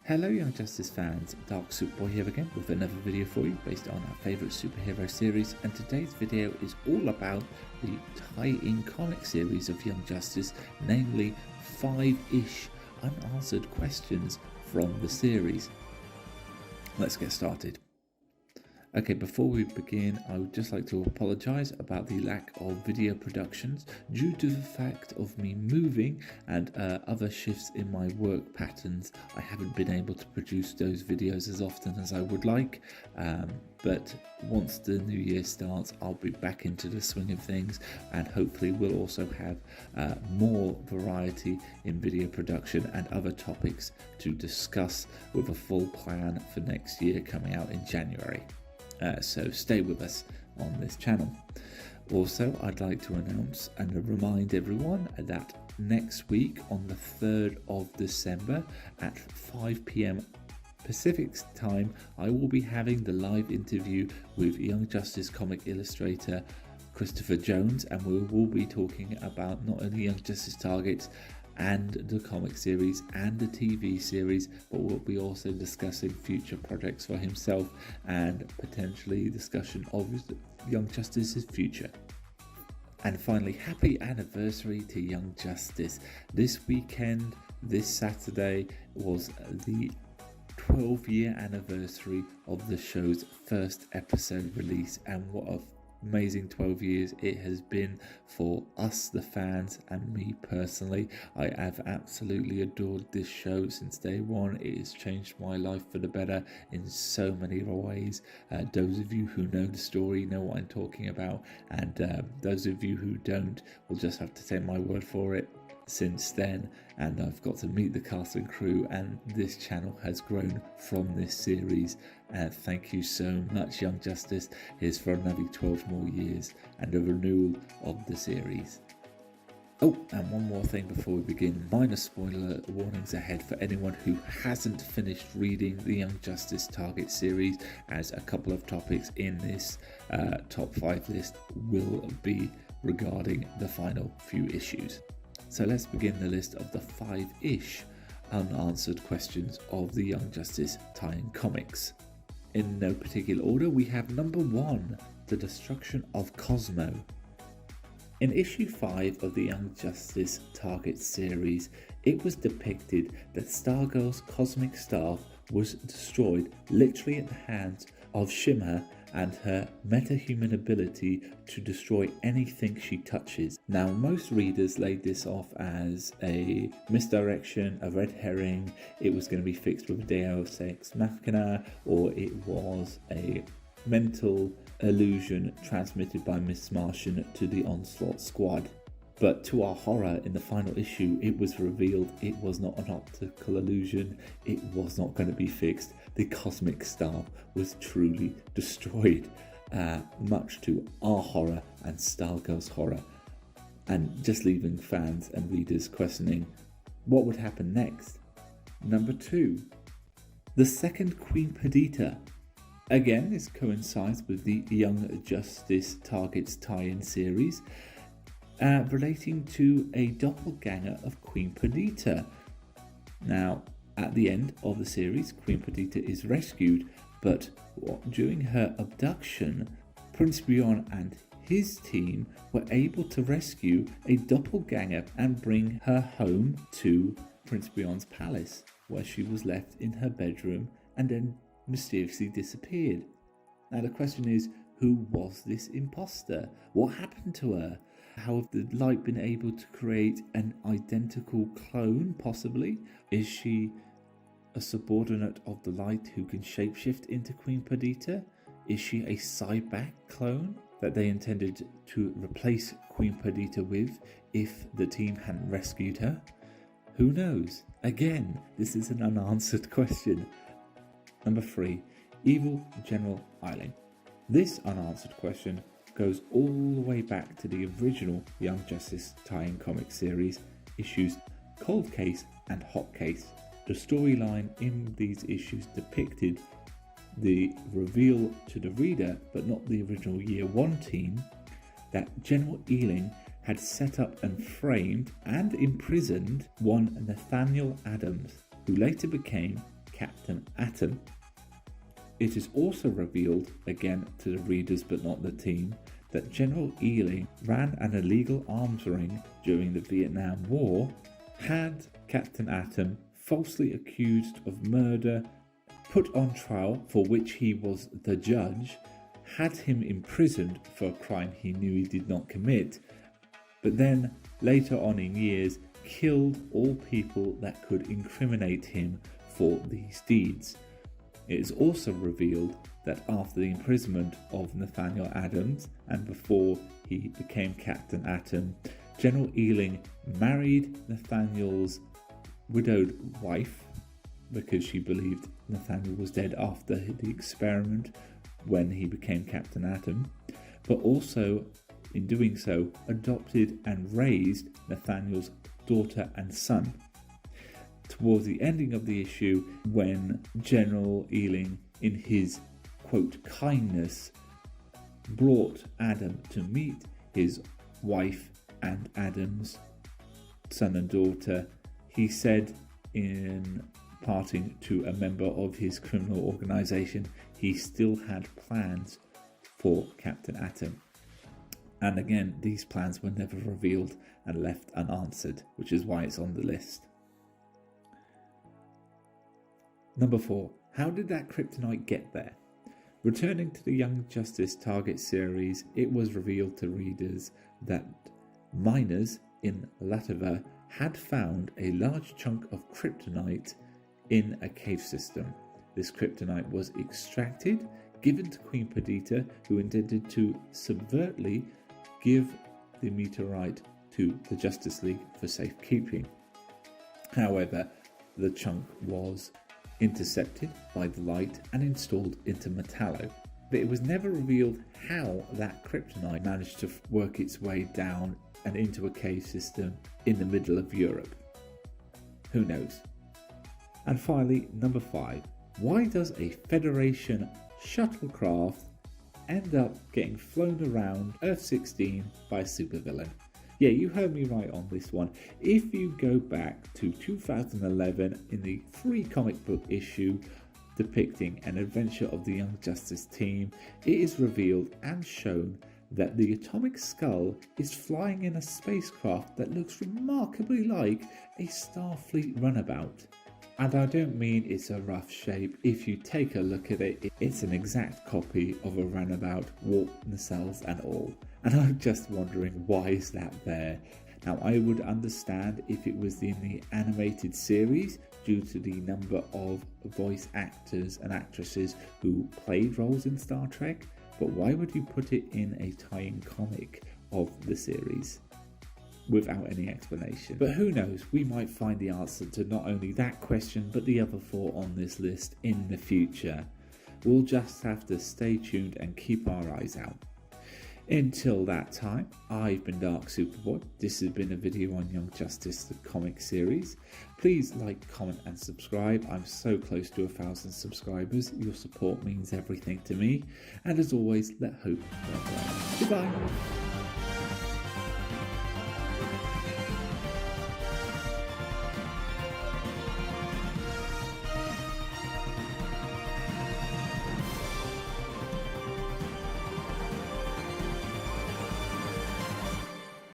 Hello Young Justice fans, Darksuperboy here again with another video for you based on our favourite superhero series, and today's video is all about the tie-in comic series of Young Justice, namely 5-ish unanswered questions from the series. Let's get started. Okay, before we begin, I would just like to apologise about the lack of video productions due to the fact of me moving and other shifts in my work patterns. I haven't been able to produce those videos as often as I would like, but once the new year starts, I'll be back into the swing of things, and hopefully we'll also have more variety in video production and other topics to discuss with a full plan for next year coming out in January. So stay with us on this channel. Also, I'd like to announce and remind everyone that next week on the 3rd of December at 5 p.m. Pacific time, I will be having the live interview with Young Justice comic illustrator Christopher Jones, and we will be talking about not only Young Justice Targets and the comic series and the TV series, but we'll be also discussing future projects for himself and potentially discussion of Young Justice's future. And finally, happy anniversary to Young Justice. This weekend, this Saturday, was the 12-year anniversary of the show's first episode release, and what a amazing 12 years it has been for us, the fans, and me personally. I have absolutely adored this show since day one. It has changed my life for the better in so many ways. Those of you who know the story know what I'm talking about, and those of you who don't will just have to take my word for it. Since then, and I've got to meet the cast and crew, and this channel has grown from this series. Thank you so much, Young Justice. Here's for another 12 more years and a renewal of the series. Oh, and one more thing before we begin. Minor spoiler warnings ahead for anyone who hasn't finished reading the Young Justice Target series, as a couple of topics in this top 5 list will be regarding the final few issues. So let's begin the list of the 5-ish unanswered questions of the Young Justice tie-in comics. In no particular order, we have number 1, the destruction of Cosmo. In issue 5 of the Young Justice Target series, it was depicted that Stargirl's cosmic staff was destroyed literally at the hands of Shimmer and her metahuman ability to destroy anything she touches. Now, most readers laid this off as a misdirection, a red herring. It was going to be fixed with a Deus Ex Machina, or it was a mental illusion transmitted by Miss Martian to the Onslaught squad. But to our horror, in the final issue, it was revealed it was not an optical illusion. It was not going to be fixed. The cosmic staff was truly destroyed, much to our horror and Stargirl's horror, and just leaving fans and readers questioning what would happen next. Number 2, the second Queen Perdita. Again, this coincides with the Young Justice Targets tie-in series, relating to a doppelganger of Queen Perdita. Now, at the end of the series, Queen Perdita is rescued, but during her abduction, Prince Bjorn and his team were able to rescue a doppelganger and bring her home to Prince Bjorn's palace, where she was left in her bedroom and then mysteriously disappeared. Now the question is, who was this imposter? What happened to her? How have the Light been able to create an identical clone, possibly? Is she a subordinate of the Light who can shapeshift into Queen Perdita? Is she a Cyback clone that they intended to replace Queen Perdita with if the team hadn't rescued her? Who knows? Again, this is an unanswered question. Number 3, Evil General Eiling. This unanswered question goes all the way back to the original Young Justice tie-in comic series, issues Cold Case and Hot Case. The storyline in these issues depicted the reveal to the reader, but not the original Year 1 team, that General Eiling had set up and framed and imprisoned one Nathaniel Adams, who later became Captain Atom. It is also revealed, again to the readers but not the team, that General Ealing ran an illegal arms ring during the Vietnam War, had Captain Atom falsely accused of murder, put on trial for which he was the judge, had him imprisoned for a crime he knew he did not commit, but then later on in years killed all people that could incriminate him for these deeds. It is also revealed that after the imprisonment of Nathaniel Adams and before he became Captain Atom, General Ealing married Nathaniel's widowed wife because she believed Nathaniel was dead after the experiment when he became Captain Atom, but also in doing so adopted and raised Nathaniel's daughter and son. Towards the ending of the issue, when General Ealing, in his quote kindness, brought Adam to meet his wife and Adam's son and daughter, he said in parting to a member of his criminal organization he still had plans for Captain Atom. And again, these plans were never revealed and left unanswered, which is why it's on the list. Number 4. How did that kryptonite get there? Returning to the Young Justice Target series, it was revealed to readers that miners in Latva had found a large chunk of kryptonite in a cave system. This kryptonite was extracted, given to Queen Perdita, who intended to subvertly give the meteorite to the Justice League for safekeeping. However, the chunk was intercepted by the light and installed into Metallo. But it was never revealed how that kryptonite managed to work its way down and into a cave system in the middle of Europe. Who knows? And finally, number 5. Why does a Federation shuttlecraft end up getting flown around Earth-16 by a supervillain? Yeah, you heard me right on this one. If you go back to 2011 in the free comic book issue depicting an adventure of the Young Justice team, it is revealed and shown that the Atomic Skull is flying in a spacecraft that looks remarkably like a Starfleet runabout. And I don't mean it's a rough shape. If you take a look at it, it's an exact copy of a runabout, warp nacelles and all. And I'm just wondering, why is that there? Now, I would understand if it was in the animated series due to the number of voice actors and actresses who played roles in Star Trek, but why would you put it in a tie-in comic of the series without any explanation? But who knows, we might find the answer to not only that question but the other 4 on this list in the future. We'll just have to stay tuned and keep our eyes out. Until that time, I've been Darksuperboy. This has been a video on Young Justice, the comic series. Please like, comment and subscribe. I'm so close to 1,000 subscribers. Your support means everything to me. And as always, let hope prevail. Goodbye.